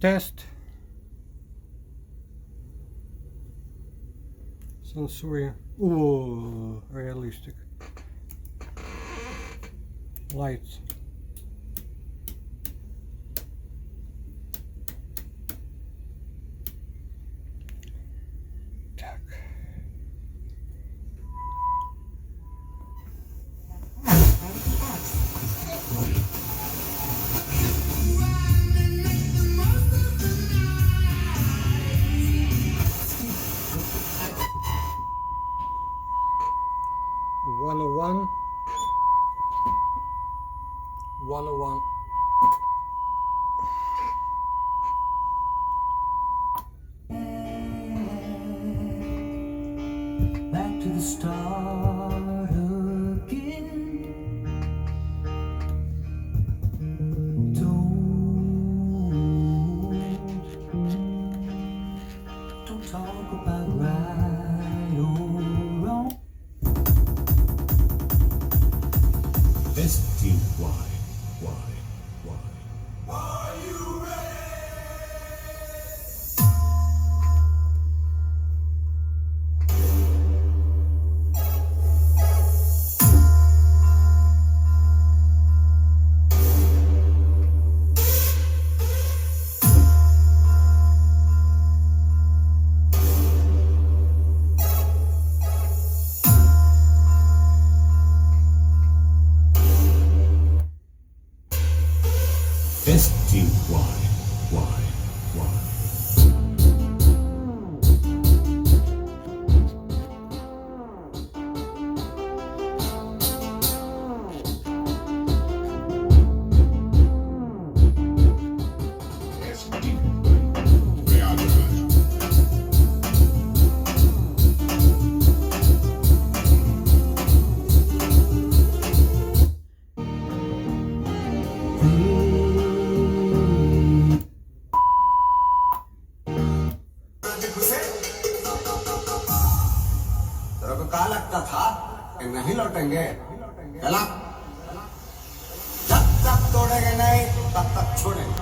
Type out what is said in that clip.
test. Sensory. Ooh, realistic. Lights. Так. One oh one. 101. Back to the start again. Don't talk about right or wrong. Sta2000D. Are you ready? तेरे को कहा लगता था कि नहीं लौटेंगे, चला जब तक तोड़ेंगे नहीं तब तक छोड़ेंगे।